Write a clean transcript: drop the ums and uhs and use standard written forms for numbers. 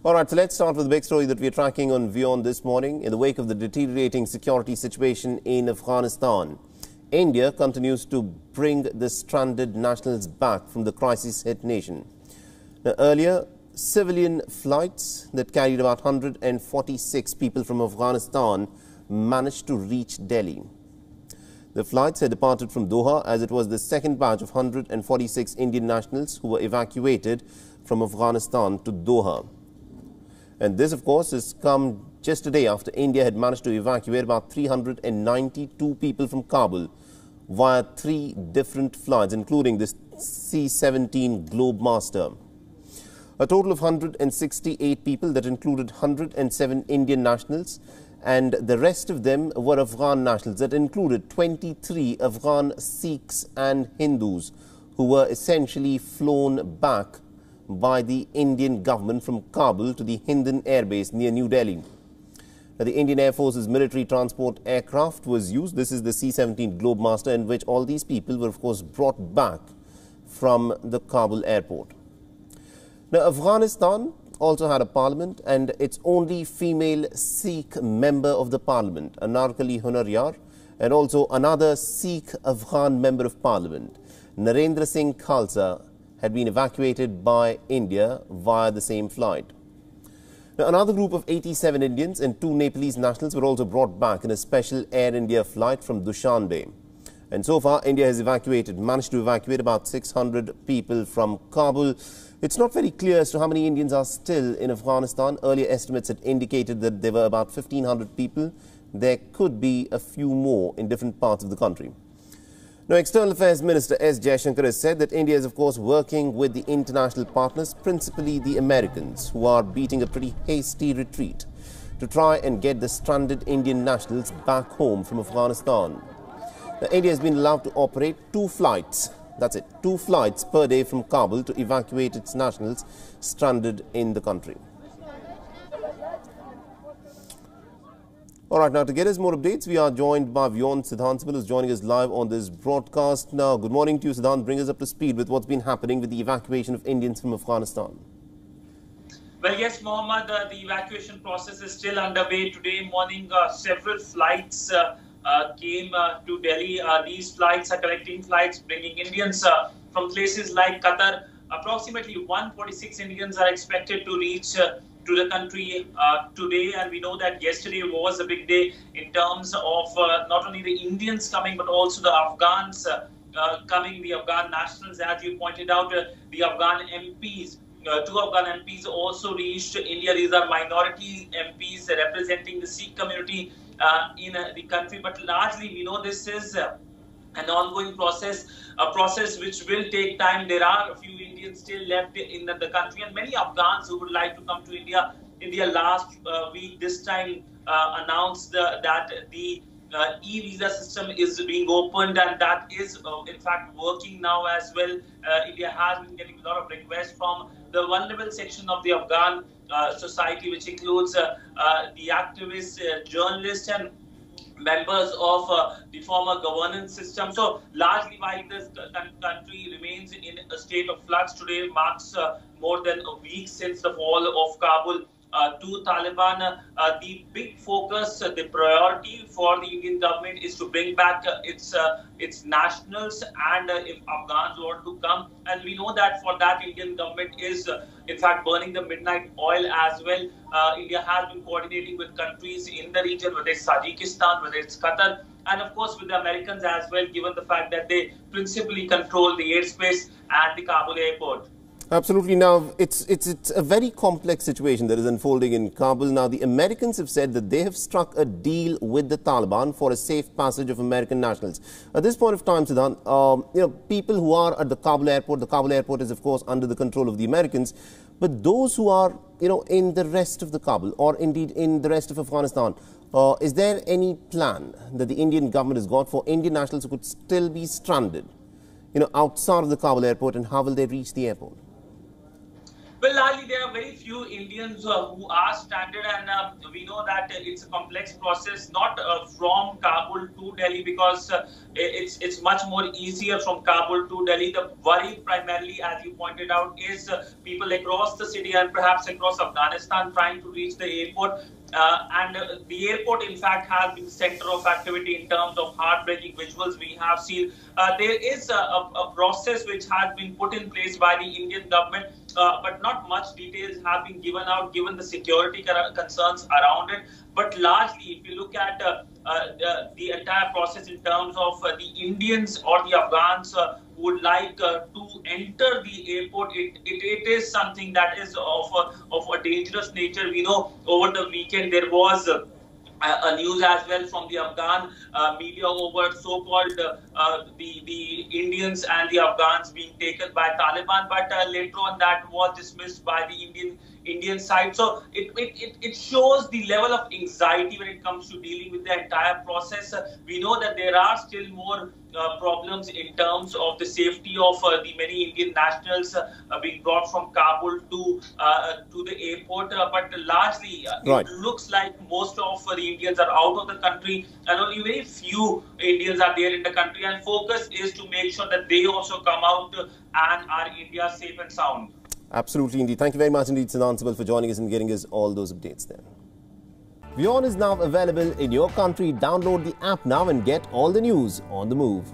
All right, so let's start with the big story that we're tracking on WION this morning. In the wake of the deteriorating security situation in Afghanistan, India continues to bring the stranded nationals back from the crisis-hit nation. Now, earlier, civilian flights that carried about 146 people from Afghanistan managed to reach Delhi. The flights had departed from Doha as it was the second batch of 146 Indian nationals who were evacuated from Afghanistan to Doha. And this, of course, has come just a day after India had managed to evacuate about 392 people from Kabul via 3 different flights, including this C-17 Globemaster. A total of 168 people that included 107 Indian nationals, and the rest of them were Afghan nationals that included 23 Afghan Sikhs and Hindus who were essentially flown back by the Indian government from Kabul to the Hindan Air Base near New Delhi. Now, the Indian Air Force's military transport aircraft was used. This is the C-17 Globemaster, in which all these people were, of course, brought back from the Kabul airport. Now, Afghanistan also had a parliament, and its only female Sikh member of the parliament, Anarkali Hunaryar, and also another Sikh Afghan member of parliament, Narendra Singh Khalsa, had been evacuated by India via the same flight. Now, another group of 87 Indians and 2 Nepalese nationals were also brought back in a special Air India flight from Dushanbe. And so far, India has managed to evacuate about 600 people from Kabul. It's not very clear as to how many Indians are still in Afghanistan. Earlier estimates had indicated that there were about 1,500 people. There could be a few more in different parts of the country. Now, External Affairs Minister S. Jaishankar has said that India is, of course, working with the international partners, principally the Americans, who are beating a pretty hasty retreat to try and get the stranded Indian nationals back home from Afghanistan. Now, India has been allowed to operate 2 flights. That's it, 2 flights per day from Kabul to evacuate its nationals stranded in the country. All right, now to get us more updates, we are joined by WION Siddhant, who is joining us live on this broadcast. Now, good morning to you, Siddhant. Bring us up to speed with what's been happening with the evacuation of Indians from Afghanistan. Well, yes, Mohammed, the evacuation process is still underway. Today morning, several flights came to Delhi. These flights are connecting flights bringing Indians from places like Qatar. Approximately 146 Indians are expected to reach to the country today, and we know that yesterday was a big day in terms of not only the Indians coming but also the Afghans coming, the Afghan nationals, as you pointed out, the Afghan MPs. 2 Afghan MPs also reached India. These are minority MPs representing the Sikh community in the country, but largely we know this is an ongoing process, a process which will take time. There are a few Indians still left in the country, and many Afghans who would like to come to India. India last week, this time, announced that the e-visa system is being opened, and that is in fact working now as well. India has been getting a lot of requests from the vulnerable section of the Afghan society, which includes the activists, journalists, and members of the former governance system. So largely, while this country remains in a state of flux, today marks more than a week since the fall of Kabul to Taliban. The big focus, the priority for the Indian government is to bring back its nationals and if Afghans want to come. And we know that for that, Indian government is in fact burning the midnight oil as well. India has been coordinating with countries in the region, whether it's Tajikistan, whether it's Qatar, and of course with the Americans as well, given the fact that they principally control the airspace at the Kabul airport. Absolutely. Now, it's a very complex situation that is unfolding in Kabul. Now, the Americans have said that they have struck a deal with the Taliban for a safe passage of American nationals. At this point of time, Siddhant, people who are at the Kabul airport is, of course, under the control of the Americans. But those who are, in the rest of the Kabul, or indeed in the rest of Afghanistan, is there any plan that the Indian government has got for Indian nationals who could still be stranded, outside of the Kabul airport, and how will they reach the airport? Well, largely there are very few Indians who are stranded, and we know that it's a complex process, not from Kabul to Delhi, because it's much more easier from Kabul to Delhi. The worry primarily, as you pointed out, is people across the city and perhaps across Afghanistan trying to reach the airport. And the airport, in fact, has been the center of activity in terms of heartbreaking visuals we have seen. There is a process which has been put in place by the Indian government, but not much details have been given out given the security concerns around it. But largely, if you look at the entire process in terms of the Indians or the Afghans who would like to enter the airport, it is something that is of a dangerous nature. We know over the weekend there was a news as well from the Afghan media over so-called the Indians and the Afghans being taken by Taliban, but later on that was dismissed by the Indian side. So it shows the level of anxiety when it comes to dealing with the entire process. We know that there are still more problems in terms of the safety of the many Indian nationals being brought from Kabul to the airport, but largely it looks like most of the Indians are out of the country, and only very few Indians are there in the country, and focus is to make sure that they also come out and are India safe and sound. Absolutely indeed. Thank you very much indeed, Siddhant, for joining us and getting us all those updates there. WION is now available in your country. Download the app now and get all the news on the move.